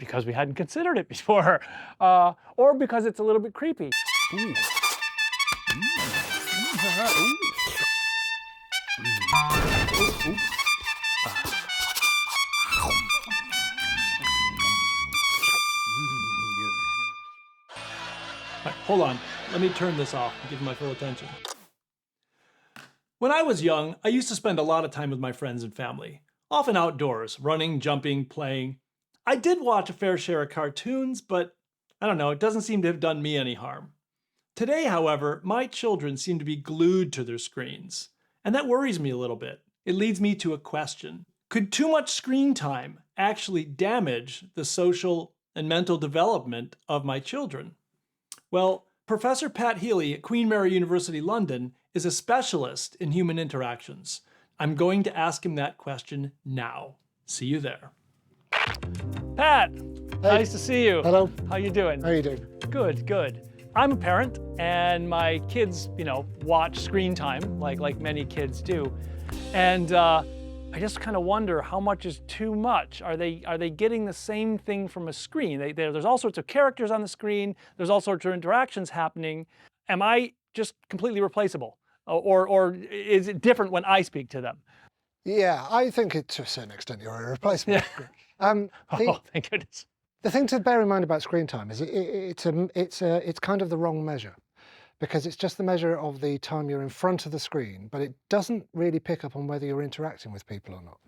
because we hadn't considered it before, or because it's a little bit creepy. Ooh. Hold on, let me turn this off and give my full attention. When I was young, I used to spend a lot of time with my friends and family, often outdoors, running, jumping, playing. I did watch a fair share of cartoons, but I don't know, it doesn't seem to have done me any harm. Today, however, my children seem to be glued to their screens, and that worries me a little bit. It leads me to a question. Could too much screen time actually damage the social and mental development of my children? Well, Professor Pat Healy at Queen Mary University London is a specialist in human interactions. I'm going to ask him that question now. See you there. Pat, nice to see you. Hello. How you doing? How are you doing? Good, good. I'm a parent, and my kids, watch screen time like many kids do, and I just kind of wonder how much is too much. Are they getting the same thing from a screen? There's all sorts of characters on the screen. There's all sorts of interactions happening. Am I just completely replaceable, or is it different when I speak to them? Yeah, I think to a certain extent you're a replacement. Yeah. Thank goodness. The thing to bear in mind about screen time is it's kind of the wrong measure, because it's just the measure of the time you're in front of the screen, but it doesn't really pick up on whether you're interacting with people or not.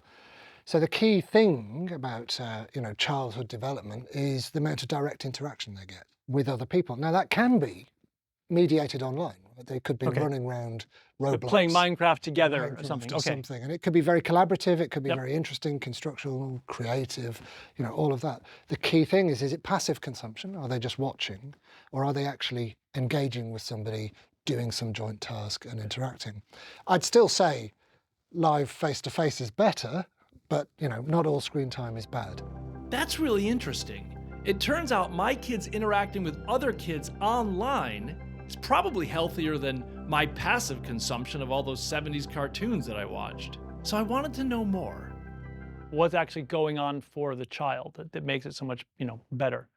So the key thing about childhood development is the amount of direct interaction they get with other people. Now that can be mediated online. They could be running around Roblox, playing Minecraft together or something. Something, and it could be very collaborative. It could be very interesting, constructional, creative. All of that. The key thing is it passive consumption? Are they just watching, or are they actually engaging with somebody, doing some joint task and interacting? I'd still say live face-to-face is better, but not all screen time is bad. That's really interesting. It turns out my kids interacting with other kids online is probably healthier than my passive consumption of all those 70s cartoons that I watched. So I wanted to know more. What's actually going on for the child that makes it so much, better?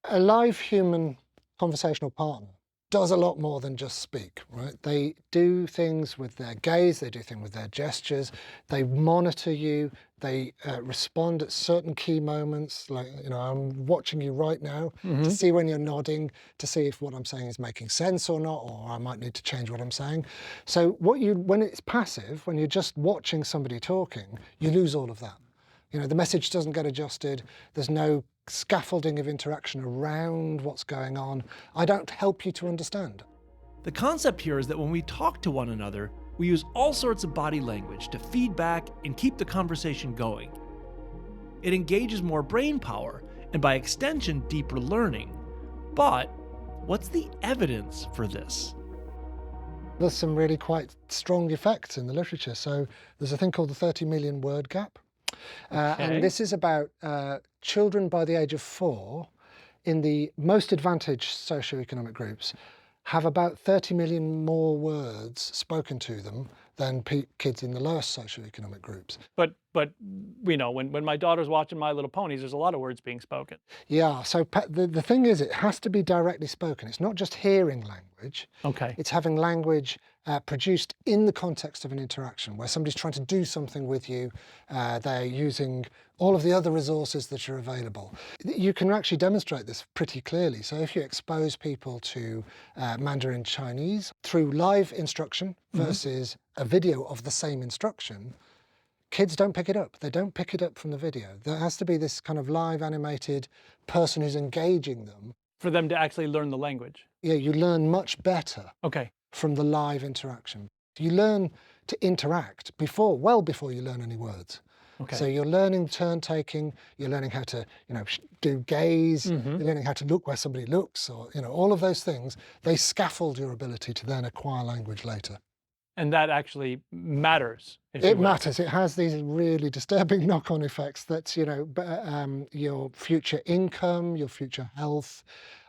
A live human conversational partner does a lot more than just speak, right? They do things with their gaze, they do things with their gestures, they monitor you, they respond at certain key moments, like, I'm watching you right now to see when you're nodding, to see if what I'm saying is making sense or not, or I might need to change what I'm saying. So when it's passive, when you're just watching somebody talking, you lose all of that. The message doesn't get adjusted, there's no scaffolding of interaction around what's going on. I don't help you to understand. The concept here is that when we talk to one another, we use all sorts of body language to feed back and keep the conversation going. It engages more brain power and by extension, deeper learning. But what's the evidence for this? There's some really quite strong effects in the literature. So there's a thing called the 30 million word gap. And this is about children by the age of 4 in the most advantaged socioeconomic groups have about 30 million more words spoken to them than kids in the lowest socioeconomic groups. But when my daughter's watching My Little Ponies, there's a lot of words being spoken. Yeah, so the thing is, it has to be directly spoken. It's not just hearing language. Okay. It's having language produced in the context of an interaction where somebody's trying to do something with you. They're using all of the other resources that are available. You can actually demonstrate this pretty clearly. So if you expose people to Mandarin Chinese through live instruction versus a video of the same instruction, kids don't pick it up. They don't pick it up from the video. There has to be this kind of live animated person who's engaging them. For them to actually learn the language. Yeah, you learn much better from the live interaction. You learn to interact well before you learn any words. Okay. So you're learning turn taking, you're learning how to, do gaze, you're learning how to look where somebody looks, or, all of those things. They scaffold your ability to then acquire language later. And that actually matters. It matters. It has these really disturbing knock-on effects that, your future income, your future health,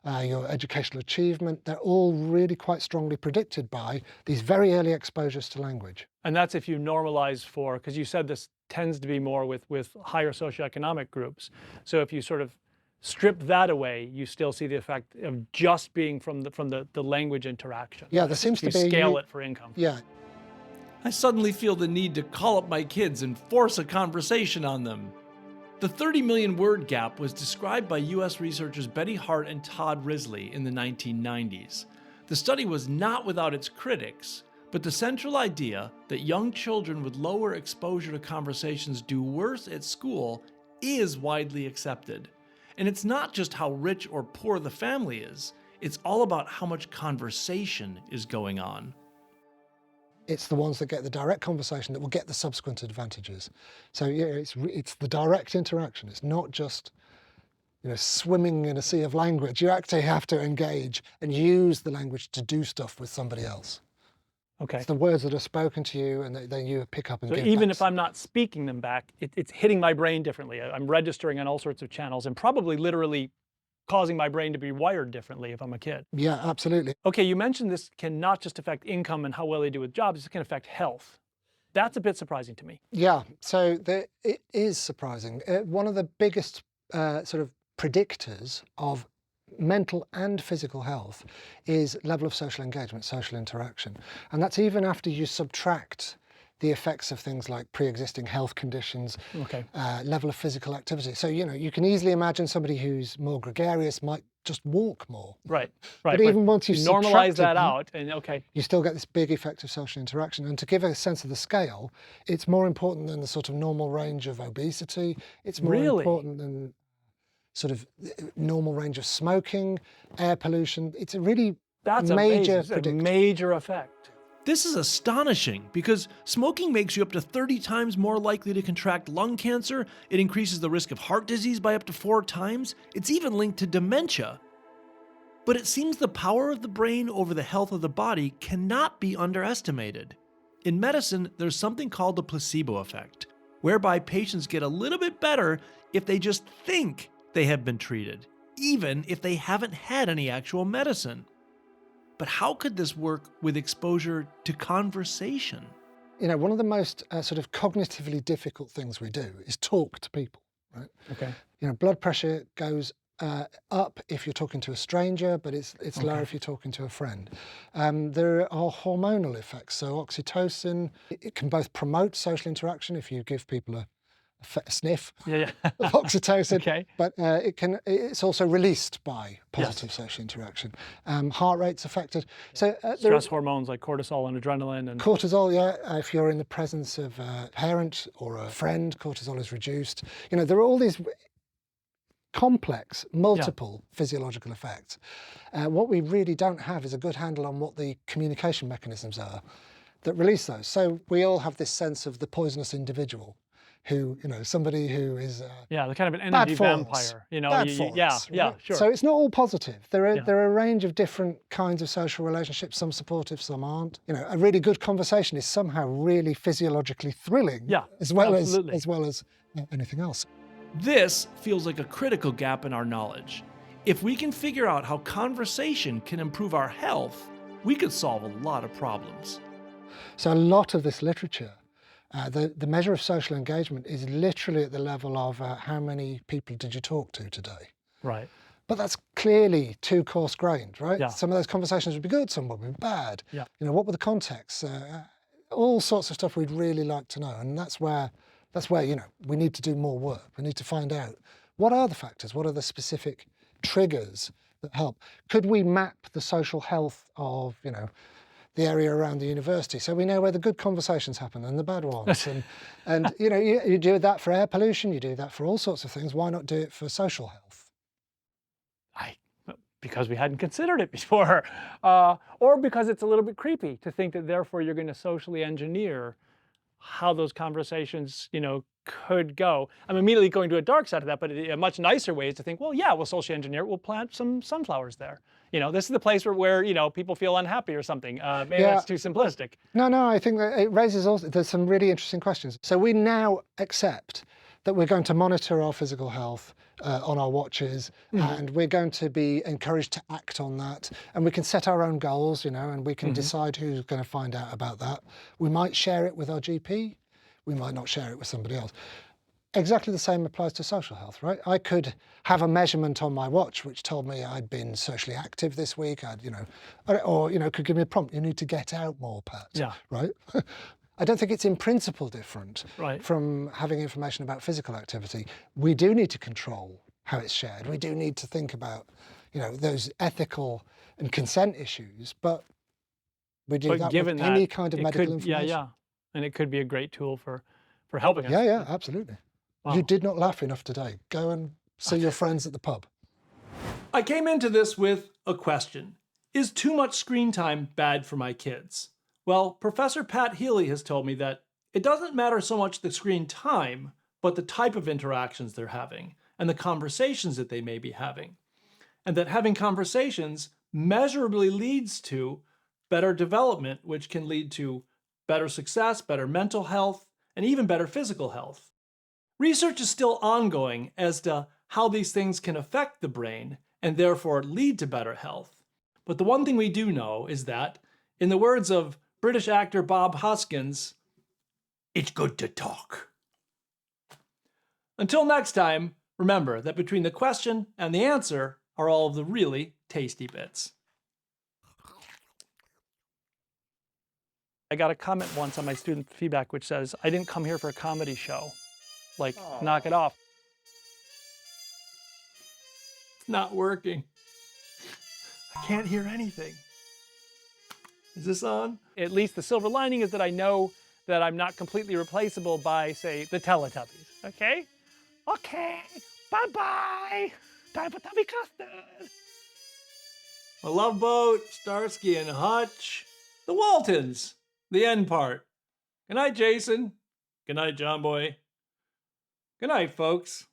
your educational achievement, they're all really quite strongly predicted by these very early exposures to language. And that's if you normalize for, because you said this tends to be more with higher socioeconomic groups. So if you sort of strip that away, you still see the effect of just being from the language interaction. Yeah, there seems to You be scale it for income. Yeah, I suddenly feel the need to call up my kids and force a conversation on them. The 30 million word gap was described by US researchers Betty Hart and Todd Risley in the 1990s. The study was not without its critics, but the central idea that young children with lower exposure to conversations do worse at school is widely accepted. And it's not just how rich or poor the family is, it's all about how much conversation is going on. it's the ones that get the direct conversation that will get the subsequent advantages. So yeah, it's the direct interaction. It's not just swimming in a sea of language. You actually have to engage and use the language to do stuff with somebody else. Okay. It's the words that are spoken to you and then you pick up and So give even back. if I'm not speaking them back, it's hitting my brain differently. I'm registering on all sorts of channels and probably literally causing my brain to be wired differently if I'm a kid. Yeah, absolutely. Okay, you mentioned this can not just affect income and how well they do with jobs, it can affect health. That's a bit surprising to me. Yeah, so it is surprising. One of the biggest sort of predictors of mental and physical health is level of social engagement, social interaction. And that's even after you subtract the effects of things like pre-existing health conditions, Okay. level of physical activity. So, you can easily imagine somebody who's more gregarious might just walk more. Right. But even once you normalize subtracted that them, out, and okay. you still get this big effect of social interaction. And to give a sense of the scale, it's more important than the sort of normal range of obesity. It's more Really? important than sort of normal range of smoking, air pollution. It's a really That's major amazing. It's a predictor. major effect. This is astonishing because smoking makes you up to 30 times more likely to contract lung cancer. It increases the risk of heart disease by up to 4 times. It's even linked to dementia. But it seems the power of the brain over the health of the body cannot be underestimated. In medicine, there's something called the placebo effect, whereby patients get a little bit better if they just think they have been treated, even if they haven't had any actual medicine. But how could this work with exposure to conversation? One of the most sort of cognitively difficult things we do is talk to people, right? Okay. Blood pressure goes up if you're talking to a stranger, but it's lower if you're talking to a friend. There are hormonal effects. So oxytocin, it can both promote social interaction if you give people a sniff Yeah. of oxytocin, Okay. but it's also released by positive social interaction. Heart rate's affected. So Stress hormones like cortisol and adrenaline and cortisol, if you're in the presence of a parent or a friend, cortisol is reduced. There are all these complex, multiple physiological effects. What we really don't have is a good handle on what the communication mechanisms are that release those. So we all have this sense of the poisonous individual who, somebody who is the kind of an bad energy force, vampire. bad force, Yeah, right? sure. So it's not all positive. There are a range of different kinds of social relationships, some supportive, some aren't. A really good conversation is somehow really physiologically thrilling, as well as anything else. This feels like a critical gap in our knowledge. If we can figure out how conversation can improve our health, we could solve a lot of problems. So a lot of this literature, the measure of social engagement is literally at the level of how many people did you talk to today? Right. But that's clearly too coarse-grained, right? Yeah. Some of those conversations would be good, some would be bad. Yeah. What were the contexts? All sorts of stuff we'd really like to know. And that's where we need to do more work. We need to find out what are the factors, what are the specific triggers that help. Could we map the social health of, the area around the university so we know where the good conversations happen and the bad ones? and you do that for air pollution, you do that for all sorts of things. Why not do it for social health? Because we hadn't considered it before, or because it's a little bit creepy to think that therefore you're going to socially engineer how those conversations, could go. I'm immediately going to a dark side of that, but a much nicer way is to think, well, yeah, we'll socially engineer it. We'll plant some sunflowers there. This is the place where people feel unhappy or something. Maybe that's too simplistic. No, I think that it raises there's some really interesting questions. So we now accept that we're going to monitor our physical health on our watches, and we're going to be encouraged to act on that. And we can set our own goals, and we can decide who's going to find out about that. We might share it with our GP. We might not share it with somebody else. Exactly the same applies to social health, right? I could have a measurement on my watch which told me I'd been socially active this week, or could give me a prompt, you need to get out more, Pat, Yeah. right? I don't think it's in principle different Right. from having information about physical activity. We do need to control how it's shared. We do need to think about, those ethical and consent issues, but we do But that given with that, any kind of it medical could, information. yeah, and it could be a great tool for helping us. Yeah, absolutely. Wow. You did not laugh enough today. Go and see your friends at the pub. I came into this with a question. Is too much screen time bad for my kids? Well, Professor Pat Healy has told me that it doesn't matter so much the screen time, but the type of interactions they're having and the conversations that they may be having. And that having conversations measurably leads to better development, which can lead to better success, better mental health, and even better physical health. Research is still ongoing as to how these things can affect the brain and therefore lead to better health. But the one thing we do know is that, in the words of British actor Bob Hoskins, it's good to talk. Until next time, remember that between the question and the answer are all of the really tasty bits. I got a comment once on my student feedback which says, I didn't come here for a comedy show. Like, knock it off. It's not working. I can't hear anything. Is this on? At least the silver lining is that I know that I'm not completely replaceable by, say, the Teletubbies. Okay? Okay. Bye-bye. Time for Tubby Custard. A Love Boat, Starsky and Hutch, the Waltons, the end part. Good night, Jason. Good night, John Boy. Good night, folks.